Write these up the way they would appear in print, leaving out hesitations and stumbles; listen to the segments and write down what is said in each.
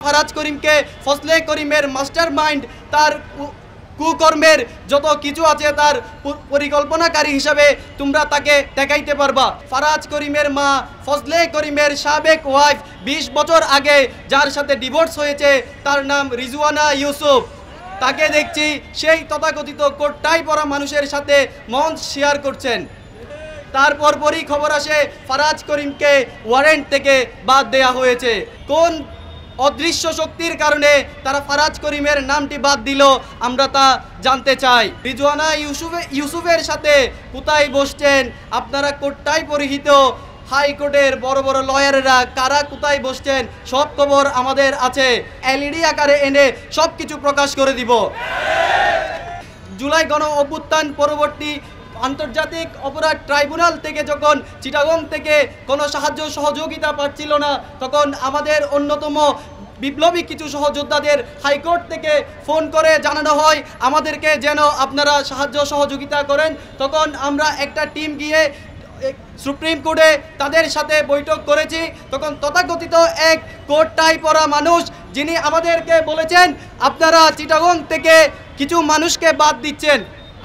ফারাজ করিমকে ফজলে করিমের master mind, তার কুকর্মের যত কিছু আছে তার পরিকল্পনাকারী হিসাবে তোমরা তাকে দেখাইতে পারবা। ফারাজ করিমের মা ফজলে করিমের সাবেক ওয়াইফ 20 বছর আগে যার সাথে ডিভোর্স হয়েছে, তার নাম রিজওয়ানা ইউসুফ। তাকে দেখছি সেই তথাকথিত কোটটাই পরা মানুষের সাথে মঞ্চ শেয়ার করছেন। তারপর পরই খবর আসে ফারাজ করিমকে ওয়ারেন্ট থেকে বাদ দেয়া হয়েছে। কোন অদৃশ্য শক্তির কারণে তারা ফারাজ করিমের নামটি বাদ দিল আমরা তা জানতে চাই। রিজওয়ানা ইউসুফের সাথে কোথায় বসছেন আপনারা? কোটটাই পরিহিত হাইকোর্টের বড় বড় লয়ারেরা কারা কোথায় বসছেন সব খবর আমাদের আছে। এলইডি আকারে এনে সব কিছু প্রকাশ করে দিব। জুলাই গণ অভ্যুত্থান পরবর্তী আন্তর্জাতিক অপরাধ ট্রাইব্যুনাল থেকে যখন চিটাগং থেকে কোনো সাহায্য সহযোগিতা পাচ্ছিল না, তখন আমাদের অন্যতম বিপ্লবী কিছু সহযোদ্ধাদের হাইকোর্ট থেকে ফোন করে জানানো হয় আমাদেরকে যেন আপনারা সাহায্য সহযোগিতা করেন। তখন আমরা একটা টিম গিয়ে সুপ্রিম কোর্টে তাদের সাথে বৈঠক করেছি। তখন তথাকথিত এক কোটটাই পরা মানুষ যিনি আমাদেরকে বলেছেন আপনারা চিটাগং থেকে কিছু মানুষকে বাদ দিচ্ছেন।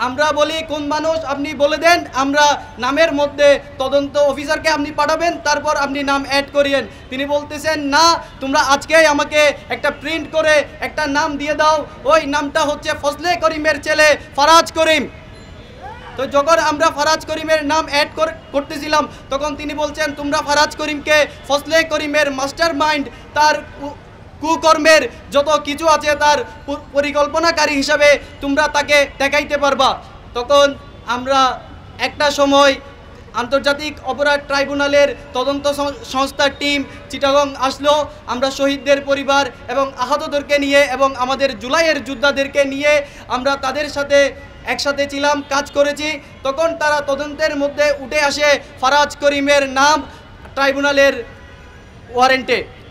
আমরা বলি কোন মানুষ আপনি বলে দেন, আমরা নামের মধ্যে তদন্ত অফিসারকে আপনি পাঠাবেন, তারপর আপনি নাম অ্যাড করিয়েন। তিনি বলতেছেন না, তোমরা আজকেই আমাকে একটা প্রিন্ট করে একটা নাম দিয়ে দাও, ওই নামটা হচ্ছে ফজলে করিমের ছেলে ফারাজ করিম। তো যখন আমরা ফারাজ করিমের নাম অ্যাড করতেছিলাম তখন তিনি বলছেন তোমরা ফারাজ করিমকে ফজলে করিমের মাস্টার মাইন্ড, তার কুকর্মের যত কিছু আছে তার পরিকল্পনাকারী হিসাবে তোমরা তাকে দেখাইতে পারবা। তখন আমরা একটা সময় আন্তর্জাতিক অপরাধ ট্রাইব্যুনালের তদন্ত সংস্থার টিম চিটাগং আসলো। আমরা শহীদদের পরিবার এবং আহতদেরকে নিয়ে এবং আমাদের জুলাইয়ের যোদ্ধাদেরকে নিয়ে আমরা তাদের সাথে একসাথে ছিলাম, কাজ করেছি। তখন তারা তদন্তের মধ্যে উঠে আসে ফারাজ করিমের নাম ট্রাইব্যুনালের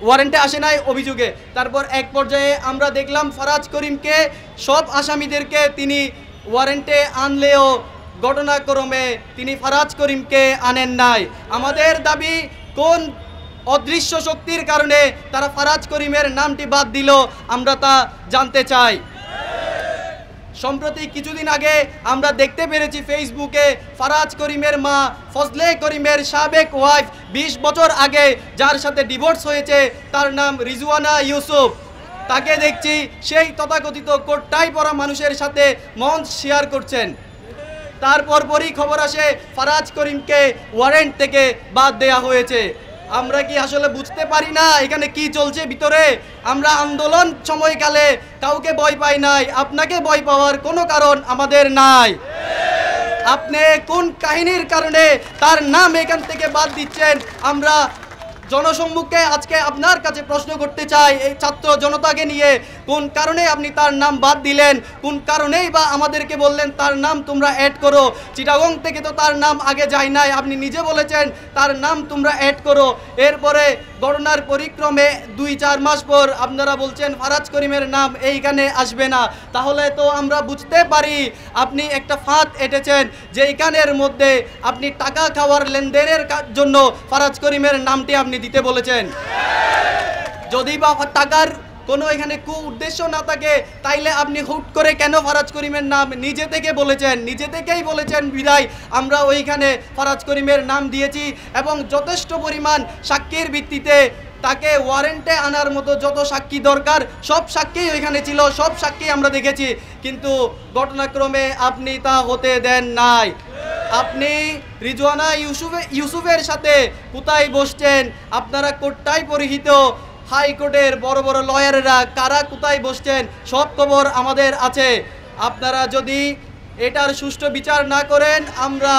ওয়ারেন্টে আসে নাই অভিযোগে। তারপর এক পর্যায়ে আমরা দেখলাম ফারাজ করিমকে সব আসামিদেরকে তিনি ওয়ারেন্টে আনলেও ঘটনাক্রমে তিনি ফারাজ করিমকে আনেন নাই। আমাদের দাবি কোন অদৃশ্য শক্তির কারণে তারা ফারাজ করিমের নামটি বাদ দিল আমরা তা জানতে চাই। সম্প্রতি কিছুদিন আগে আমরা দেখতে পেরেছি ফেসবুকে ফারাজ করিমের মা ফজলে করিমের সাবেক ওয়াইফ 20 বছর আগে যার সাথে ডিভোর্স হয়েছে, তার নাম রিজওয়ানা ইউসুফ। তাকে দেখছি সেই তথাকথিত কোটটাই পরা মানুষের সাথে মঞ্চ শেয়ার করছেন। তারপর পরই খবর আসে ফারাজ করিমকে ওয়ারেন্ট থেকে বাদ দেয়া হয়েছে। আমরা কি আসলে বুঝতে পারি না এখানে কি চলছে ভিতরে? আমরা আন্দোলন সময়কালে কাউকে ভয় পাই নাই, আপনাকে ভয় পাওয়ার কোনো কারণ আমাদের নাই। আপনি কোন কাহিনীর কারণে তার নাম এখান থেকে বাদ দিচ্ছেন আমরা জনসম্মুখে আজকে আপনার কাছে প্রশ্ন করতে চাই। এই ছাত্র জনতাকে নিয়ে কোন কারণে আপনি তার নাম বাদ দিলেন? কোন কারণেই বা আমাদেরকে বললেন তার নাম তোমরা অ্যাড করো? চিটাগং থেকে তো তার নাম আগে যায় নাই, আপনি নিজে বলেছেন তার নাম তোমরা অ্যাড করো। এরপরে ঘটনার পরিক্রমে 2-4 মাস পর আপনারা বলছেন ফারাজ করিমের নাম এইখানে আসবে না। তাহলে তো আমরা বুঝতে পারি আপনি একটা ফাঁদ এঁটেছেন, যে এইখানের মধ্যে আপনি টাকা খাওয়ার লেনদেনের জন্য ফারাজ করিমের নামটি আপনি দিতে বলেছেন। যদি বা টাকার কোনো এখানে উদ্দেশ্য না থাকে তাইলে আপনি হুট করে কেন ফারাজ করিমের নাম নিজে থেকেই বলেছেন বিদায় আমরা ওইখানে ফারাজ করিমের নাম দিয়েছি। এবং যথেষ্ট পরিমাণ সাক্ষীর ভিত্তিতে তাকে ওয়ারেন্টে আনার মতো যত সাক্ষী দরকার সব সাক্ষী ওইখানে ছিল, সব সাক্ষী আমরা দেখেছি। কিন্তু ঘটনাক্রমে আপনি তা হতে দেন নাই। আপনি রিজওয়ানা ইউসুফের সাথে কোথায় বসছেন আপনারা? কোটটাই পরিহিত হাইকোর্টের বড় বড় লয়ারেরা কারা কোথায় বসছেন সব খবর আমাদের আছে। আপনারা যদি এটার সুষ্ঠু বিচার না করেন আমরা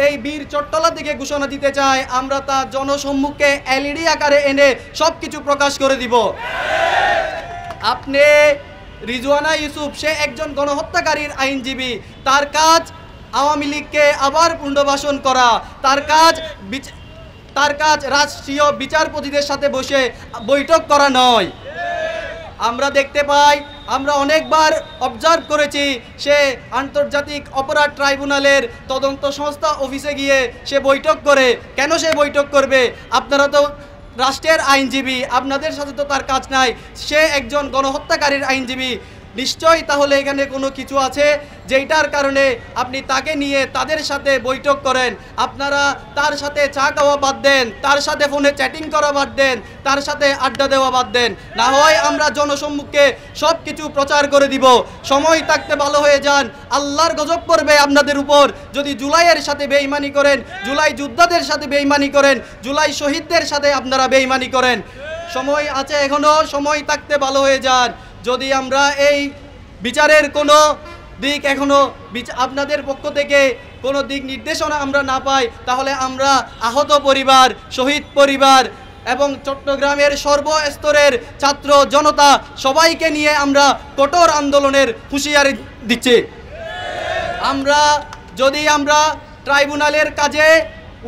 এই বীর চট্টলা থেকে ঘোষণা দিতে চাই, আমরা তা জনসম্মুখে এলইডি আকারে এনে সব কিছু প্রকাশ করে দিব। আপনি রিজওয়ানা ইউসুফ সে একজন গণহত্যাকারীর আইনজীবী, তার কাজ আওয়ামী লীগকে আবার পুনর্বাসন করা, তার কাজ রাষ্ট্রীয় বিচারপতিদের সাথে বসে বৈঠক করা নয়। আমরা দেখতে পাই, আমরা অনেকবার অবজার্ভ করেছি সে আন্তর্জাতিক অপরাধ ট্রাইব্যুনালের তদন্ত সংস্থা অফিসে গিয়ে সে বৈঠক করে। কেন সে বৈঠক করবে? আপনারা তো রাষ্ট্রের আইনজীবী, আপনাদের সাথে তো তার কাজ নাই, সে একজন গণহত্যাকারীর আইনজীবী। নিশ্চয়ই তাহলে এখানে কোনো কিছু আছে যেটার কারণে আপনি তাকে নিয়ে তাদের সাথে বৈঠক করেন। আপনারা তার সাথে চা খাওয়া বাদ দেন, তার সাথে ফোনে চ্যাটিং করা বাদ দেন, তার সাথে আড্ডা দেওয়া বাদ দেন। না হয় আমরা জনসম্মুখে সব কিছু প্রচার করে দিব। সময় থাকতে ভালো হয়ে যান, আল্লাহর গজব পড়বে আপনাদের উপর যদি জুলাইয়ের সাথে বেঈমানি করেন, জুলাই যোদ্ধাদের সাথে বেঈমানি করেন, জুলাই শহীদদের সাথে আপনারা বেঈমানি করেন। সময় আছে এখনো, সময় থাকতে ভালো হয়ে যান। যদি আমরা এই বিচারের কোনো দিক এখনো আপনাদের পক্ষ থেকে কোনো দিক নির্দেশনা আমরা না পাই, তাহলে আমরা আহত পরিবার, শহীদ পরিবার এবং চট্টগ্রামের সর্বস্তরের ছাত্র জনতা সবাইকে নিয়ে আমরা কঠোর আন্দোলনের হুঁশিয়ারি দিচ্ছি। যদি আমরা ট্রাইব্যুনালের কাজে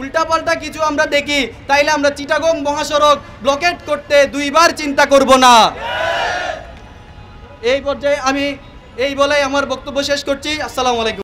উল্টাপাল্টা কিছু আমরা দেখি, তাইলে আমরা চিটাগং মহাসড়ক ব্লকেট করতে দুইবার চিন্তা করব না। এই পর্যায়ে আমি এই বলে আমার বক্তব্য শেষ করছি। আসসালামু আলাইকুম।